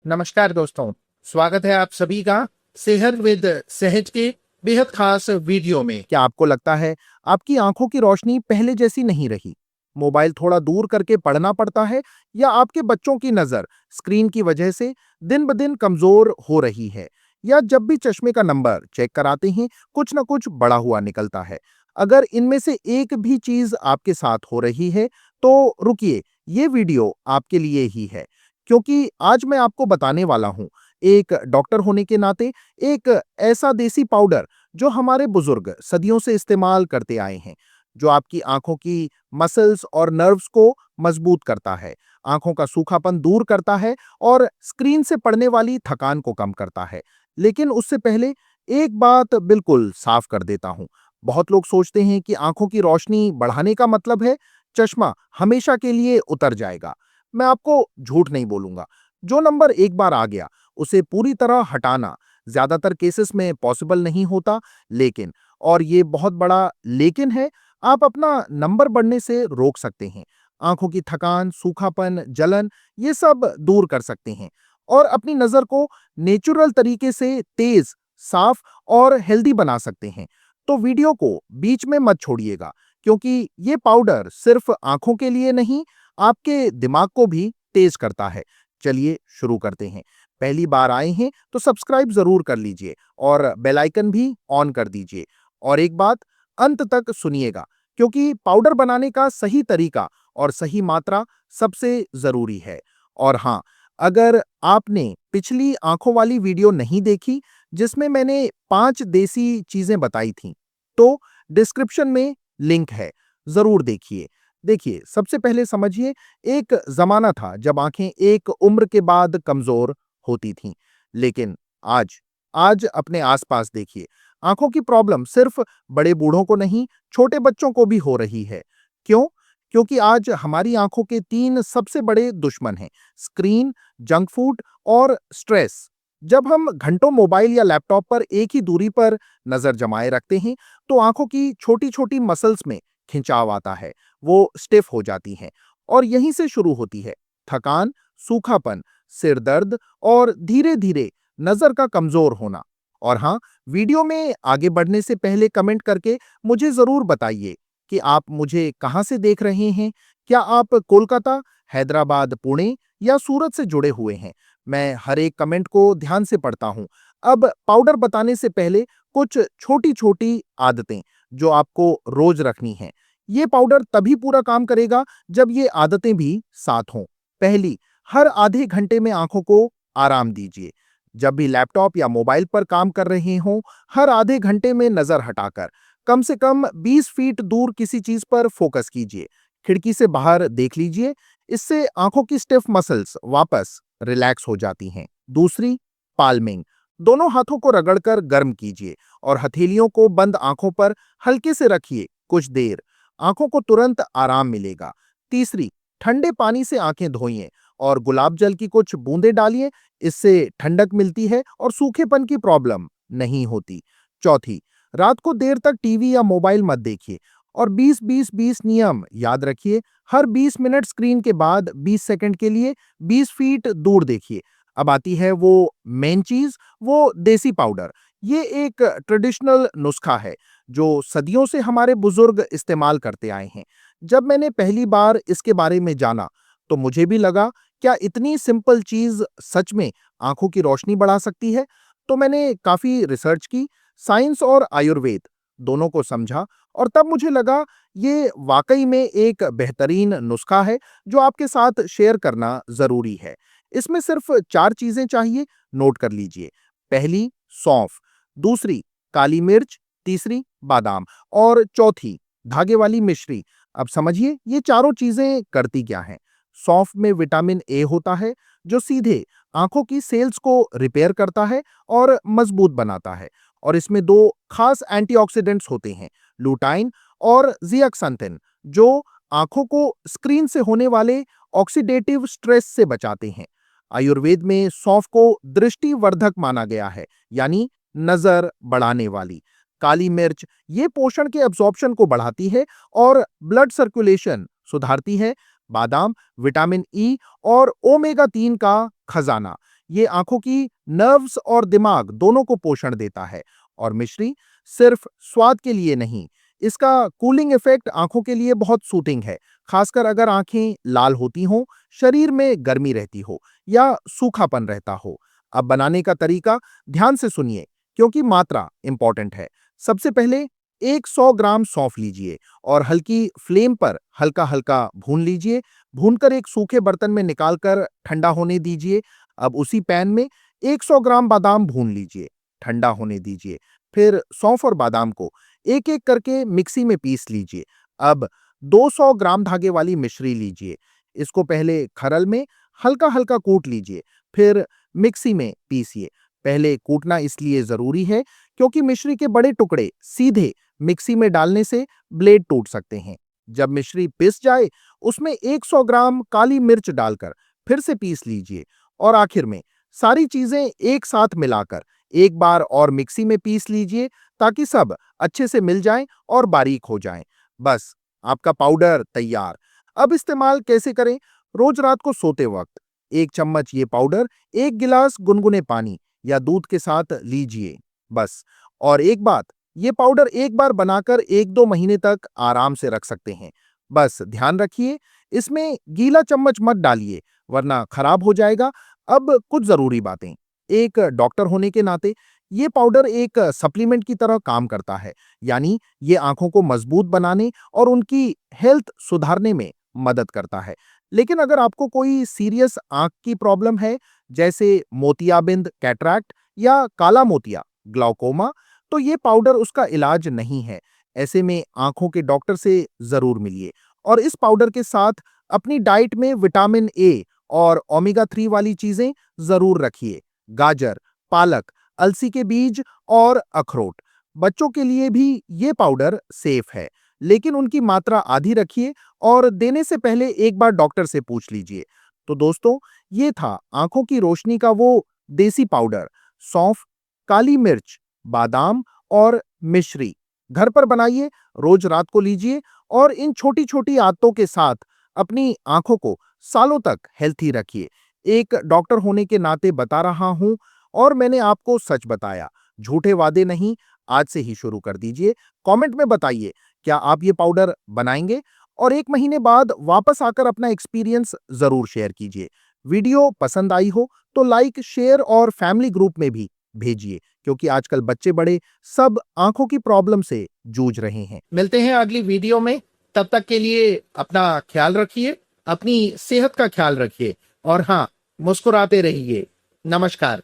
नमस्कार दोस्तों। स्वागत है आप सभी का सेहत विद सहज के बेहद खास वीडियो में। क्या आपको लगता है आपकी आंखों की रोशनी पहले जैसी नहीं रही? मोबाइल थोड़ा दूर करके पढ़ना पड़ता है या आपके बच्चों की नजर स्क्रीन की वजह से दिन ब दिन कमजोर हो रही है? या जब भी चश्मे का नंबर चेक कराते हैं कुछ ना कुछ बड़ा हुआ निकलता है? अगर इनमें से एक भी चीज आपके साथ हो रही है तो रुकिए, ये वीडियो आपके लिए ही है, क्योंकि आज मैं आपको बताने वाला हूं एक डॉक्टर होने के नाते एक ऐसा देसी पाउडर जो हमारे बुजुर्ग सदियों से इस्तेमाल करते आए हैं, जो आपकी आंखों की मसल्स और नर्व्स को मजबूत करता है, आंखों का सूखापन दूर करता है और स्क्रीन से पड़ने वाली थकान को कम करता है। लेकिन उससे पहले एक बात बिल्कुल साफ कर देता हूं। बहुत लोग सोचते हैं कि आंखों की रोशनी बढ़ाने का मतलब है चश्मा हमेशा के लिए उतर जाएगा। मैं आपको झूठ नहीं बोलूंगा। जो नंबर एक बार आ गया उसे पूरी तरह हटाना ज्यादातर केसेस में पॉसिबल नहीं होता, लेकिन, और ये बहुत बड़ा लेकिन है, आप अपना नंबर बढ़ने से रोक सकते हैं। आंखों की थकान, सूखापन, जलन, ये सब दूर कर सकते हैं और अपनी नजर को नेचुरल तरीके से तेज, साफ और हेल्दी बना सकते हैं। तो वीडियो को बीच में मत छोड़िएगा, क्योंकि ये पाउडर सिर्फ आंखों के लिए नहीं, आपके दिमाग को भी तेज करता है। चलिए शुरू करते हैं। पहली बार आए हैं तो सब्सक्राइब जरूर कर लीजिए और बेल आइकन भी ऑन कर दीजिए। और एक बात, अंत तक सुनिएगा, क्योंकि पाउडर बनाने का सही तरीका और सही मात्रा सबसे जरूरी है। और हाँ, अगर आपने पिछली आंखों वाली वीडियो नहीं देखी, जिसमें मैंने 5 देसी चीजें बताई थीं, तो डिस्क्रिप्शन में लिंक है, जरूर देखिए। देखिए, सबसे पहले समझिए, एक जमाना था जब आंखें एक उम्र के बाद कमजोर होती थीं। लेकिन आज आज अपने आसपास देखिए, आंखों की प्रॉब्लम सिर्फ बड़े बूढ़ों को नहीं, छोटे बच्चों को भी हो रही है। क्यों? क्योंकि आज हमारी आंखों के 3 सबसे बड़े दुश्मन हैं: स्क्रीन, जंक फूड और स्ट्रेस। जब हम घंटों मोबाइल या लैपटॉप पर एक ही दूरी पर नजर जमाए रखते हैं, तो आंखों की छोटी-छोटी मसल्स में खिंचाव आता है, वो स्टिफ हो जाती हैं और यहीं से शुरू होती है थकान, सूखापन, सिर दर्द और धीरे-धीरे नजर का कमजोर होना। और हाँ, वीडियो में आगे बढ़ने से पहले कमेंट करके मुझे जरूर बताइए कि आप मुझे कहां से देख रहे हैं। क्या आप कोलकाता, हैदराबाद, पुणे या सूरत से जुड़े हुए हैं? मैं हर एक कमेंट को ध्यान से पढ़ता हूं। अब पाउडर बताने से पहले कुछ छोटी-छोटी आदतें जो आपको रोज रखनी हैं। ये पाउडर तभी पूरा काम करेगा जब ये आदतें भी साथ हों। पहली, हर आधे घंटे में आंखों को आराम दीजिए। जब भी लैपटॉप या मोबाइल पर काम कर रहे हों, हर आधे घंटे में नजर हटाकर कम से कम 20 फीट दूर किसी चीज पर फोकस कीजिए। खिड़की से बाहर देख लीजिए। इससे आंखों की स्टिफ मसल्स वापस रिलैक्स हो जाती हैं। दूसरी, पाल्मिंग। दोनों हाथों को रगड़कर गर्म कीजिए और हथेलियों को बंद आंखों पर हल्के से रखिए कुछ देर। आंखों को तुरंत आराम मिलेगा। तीसरी, ठंडे पानी से आंखें धोइए और गुलाब जल की कुछ बूंदें डालिए। इससे ठंडक मिलती है और सूखेपन की प्रॉब्लम नहीं होती। चौथी, रात को देर तक टीवी या मोबाइल मत देखिए और 20-20-20 नियम याद रखिए। हर 20 मिनट स्क्रीन के बाद 20 सेकंड के लिए 20 फीट दूर देखिए। अब आती है वो मेन चीज, वो देसी पाउडर। ये एक ट्रेडिशनल नुस्खा है जो सदियों से हमारे बुजुर्ग इस्तेमाल करते आए हैं। जब मैंने पहली बार इसके बारे में जाना तो मुझे भी लगा, क्या इतनी सिंपल चीज सच में आंखों की रोशनी बढ़ा सकती है? तो मैंने काफी रिसर्च की, साइंस और आयुर्वेद दोनों को समझा और तब मुझे लगा ये वाकई में एक बेहतरीन नुस्खा है जो आपके साथ शेयर करना जरूरी है। इसमें सिर्फ 4 चीजें चाहिए, नोट कर लीजिए। पहली, सौंफ। दूसरी, काली मिर्च। तीसरी, बादाम। और चौथी, धागे वाली मिश्री। अब समझिए ये चारों चीजें करती क्या हैं। सौंफ में विटामिन ए होता है, जो सीधे आंखों की सेल्स को रिपेयर करता है और मजबूत बनाता है। और इसमें 2 खास एंटीऑक्सीडेंट्स होते हैं, लुटाइन और जियाक्सांथिन, जो आंखों को स्क्रीन से होने वाले ऑक्सीडेटिव स्ट्रेस से बचाते हैं। आयुर्वेद में सौंफ को दृष्टिवर्धक माना गया है, यानी नजर बढ़ाने वाली। काली मिर्च ये पोषण के एब्जॉर्प्शन को बढ़ाती है और ब्लड सर्कुलेशन सुधारती है। बादाम विटामिन ई और ओमेगा 3 का खजाना, ये आंखों की नर्व्स और दिमाग दोनों को पोषण देता है। और मिश्री सिर्फ स्वाद के लिए नहीं, इसका कूलिंग इफेक्ट आंखों के लिए बहुत सूटिंग है, खासकर अगर आंखें लाल होती हों, शरीर में गर्मी रहती हो या सूखापन रहता हो। अब बनाने का तरीका ध्यान से सुनिए, क्योंकि मात्रा इंपॉर्टेंट है। सबसे पहले एक 100 ग्राम सौंफ लीजिए और हल्की फ्लेम पर हल्का हल्का भून लीजिए। भूनकर एक सूखे बर्तन में निकालकर ठंडा होने दीजिए। अब उसी पैन में 100 ग्राम बादाम भून लीजिए, ठंडा होने दीजिए। फिर सौंफ और बादाम को एक एक करके मिक्सी में पीस लीजिए। अब 200 ग्राम धागे वाली मिश्री लीजिए। इसको पहले खरल में हल्का हल्का कूट लीजिए, फिर मिक्सी में पीसिए। पहले कूटना इसलिए जरूरी है क्योंकि मिश्री के बड़े टुकड़े सीधे मिक्सी में डालने से ब्लेड टूट सकते हैं। जब मिश्री पिस जाए, उसमें 100 ग्राम काली मिर्च डालकर फिर से पीस लीजिए और आखिर में सारी चीजें एक साथ मिलाकर एक बार और मिक्सी में पीस लीजिए, ताकि सब अच्छे से मिल जाएं और बारीक हो जाएं। बस, आपका पाउडर तैयार। अब इस्तेमाल कैसे करें? रोज रात को सोते वक्त 1 चम्मच ये पाउडर 1 गिलास गुनगुने पानी या दूध के साथ लीजिए, बस। और एक बात, ये पाउडर एक बार बनाकर 1-2 महीने तक आराम से रख सकते हैं। बस ध्यान रखिए, इसमें गीला चम्मच मत डालिए, वरना खराब हो जाएगा। अब कुछ जरूरी बातें। एक डॉक्टर होने के नाते ये पाउडर एक सप्लीमेंट की तरह काम करता है, यानी ये आंखों को मजबूत बनाने और उनकी हेल्थ सुधारने में मदद करता है। लेकिन अगर आपको कोई सीरियस आंख की प्रॉब्लम है, जैसे मोतियाबिंद कैटरैक्ट या काला मोतिया ग्लाउकोमा, तो ये पाउडर उसका इलाज नहीं है। ऐसे में आंखों के डॉक्टर से जरूर मिलिए। और इस पाउडर के साथ अपनी डाइट में विटामिन ए और ओमेगा 3 वाली चीजें जरूर रखिए। गाजर, पालक, अलसी के बीज और अखरोट। बच्चों के लिए भी ये पाउडर सेफ है, लेकिन उनकी मात्रा आधी रखिए और देने से पहले एक बार डॉक्टर से पूछ लीजिए। तो दोस्तों, ये था आंखों की रोशनी का वो देसी पाउडर, सौंफ, काली मिर्च, बादाम और मिश्री। घर पर बनाइए, रोज रात को लीजिए और इन छोटी छोटी आदतों के साथ अपनी आंखों को सालों तक हेल्थी रखिए। एक डॉक्टर होने के नाते बता रहा हूं, और मैंने आपको सच बताया, झूठे वादे नहीं। आज से ही शुरू कर दीजिए। कमेंट में बताइए, क्या आप ये पाउडर बनाएंगे? और 1 महीने बाद वापस आकर अपना एक्सपीरियंस जरूर शेयर कीजिए। वीडियो पसंद आई हो तो लाइक, शेयर और फैमिली ग्रुप में भी भेजिए, क्योंकि आजकल बच्चे बड़े सब आंखों की प्रॉब्लम से जूझ रहे हैं। मिलते हैं अगली वीडियो में। तब तक के लिए अपना ख्याल रखिए, अपनी सेहत का ख्याल रखिए और हाँ, मुस्कुराते रहिए। नमस्कार।